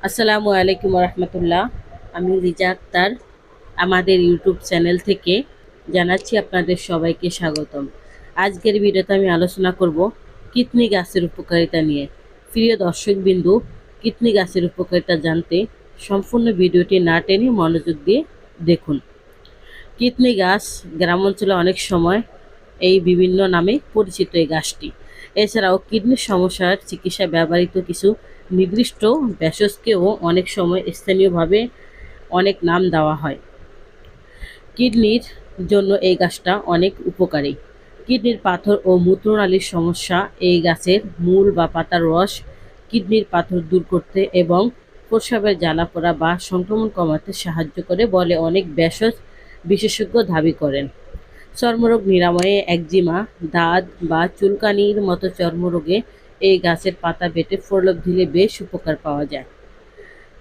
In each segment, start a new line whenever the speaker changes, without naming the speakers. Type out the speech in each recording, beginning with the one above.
আসসালামু আলাইকুম রহমতুল্লাহ। আমি রিজা আক্তার আমাদের ইউটিউব চ্যানেল থেকে জানাচ্ছি আপনাদের সবাইকে স্বাগতম। আজকের ভিডিওতে আমি আলোচনা করব কিডনি গাছের উপকারিতা নিয়ে। প্রিয় দর্শকবিন্দু, কিডনি গাছের উপকারিতা জানতে সম্পূর্ণ ভিডিওটি না টেনে মনোযোগ দিয়ে দেখুন। কিডনি গাছ গ্রাম অঞ্চলে অনেক সময় এই বিভিন্ন নামে পরিচিত এই গাছটি। এছাড়াও কিডনির সমস্যার চিকিৎসায় ব্যবহৃত কিছু নির্দিষ্ট ভেষজকেও অনেক সময় স্থানীয়ভাবে অনেক নাম দেওয়া হয়। কিডনির জন্য এই গাছটা অনেক উপকারী। কিডনির পাথর ও মূত্রনালীর সমস্যা এই গাছের মূল বা পাতার রস কিডনির পাথর দূর করতে এবং প্রস্রাবের জ্বালাপোড়া বা সংক্রমণ কমাতে সাহায্য করে বলে অনেক ভেষজ বিশেষজ্ঞ দাবি করেন। চর্মরোগ নিরাময়ে একজিমা, দাঁত বা চুলকানির মতো চর্মরোগে এই গাছের পাতা বেটে প্রলেপ দিলে বেশ উপকার পাওয়া যায়।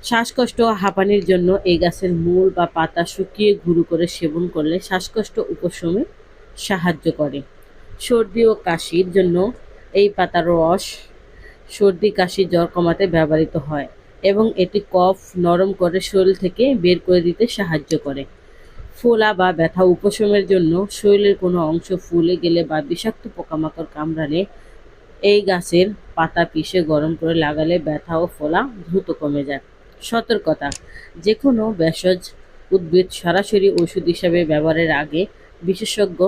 শ্বাসকষ্ট ও হাঁপানির জন্য এই গাছের মূল বা পাতা শুকিয়ে গুঁড়ো করে সেবন করলে শ্বাসকষ্ট উপশমে সাহায্য করে। সর্দি ও কাশির জন্য এই পাতার রস সর্দি, কাশি, জ্বর কমাতে ব্যবহৃত হয় এবং এটি কফ নরম করে শরীর থেকে বের করে দিতে সাহায্য করে। ফোলা বা ব্যথা উপশমের জন্য শরীরের কোনো অংশ ফুলে গেলে বা বিষাক্ত পোকামাকড় কামড়ালে এই গাছের পাতা পিষে গরম করে লাগালে ব্যথা ও ফোলা দ্রুত কমে যায়। সতর্কতা: যে কোনো ভেষজ উদ্ভিদ সরাসরি ওষুধ হিসাবে ব্যবহারের আগে বিশেষজ্ঞ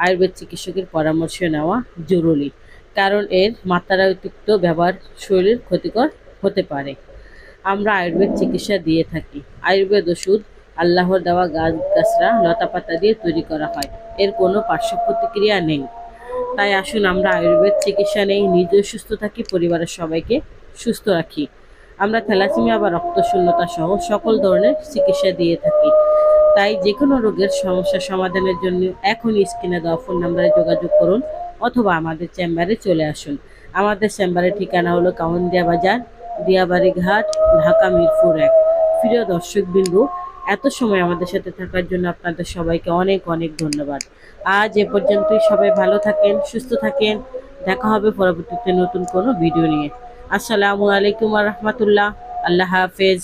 আয়ুর্বেদ চিকিৎসকের পরামর্শ নেওয়া জরুরি, কারণ এর মাত্রাতিরিক্ত ব্যবহার শরীরের ক্ষতিকর হতে পারে। আমরা আয়ুর্বেদ চিকিৎসা দিয়ে থাকি। আয়ুর্বেদ ওষুধ আল্লাহর দেওয়া গাছ-গাছড়া, লতাপাতা দিয়ে তৈরি করা হয়। এর কোনো পার্শ্ব প্রতিক্রিয়া নেই। তাই আসুন আমরা আয়ুর্বেদ চিকিৎসা নেই, নিজেও সুস্থ থাকি, পরিবারের সবাইকে সুস্থ রাখি। আমরা থ্যালাসেমিয়া বা রক্তশূন্যতা সহ সকল ধরনের চিকিৎসা দিয়ে থাকি। তাই যে কোনো রোগের সমস্যা সমাধানের জন্য এখনই স্ক্রিনে দেওয়া ফোন নাম্বারে যোগাযোগ করুন অথবা আমাদের চেম্বারে চলে আসুন। আমাদের চেম্বারের ঠিকানা হলো কাউন্দিয়া বাজার, দিয়াবাড়ি ঘাট, ঢাকা মিরপুর ১। প্রিয় দর্শকবিন্দু, এত সময় আমাদের সাথে থাকার জন্য আপনাদের সবাইকে অনেক অনেক ধন্যবাদ। আজ এ পর্যন্তই। সবাই ভালো থাকেন, সুস্থ থাকেন। দেখা হবে পরবর্তীতে নতুন কোনো ভিডিও নিয়ে। আসসালামু আলাইকুম রহমতুল্লাহ। আল্লাহ হাফেজ।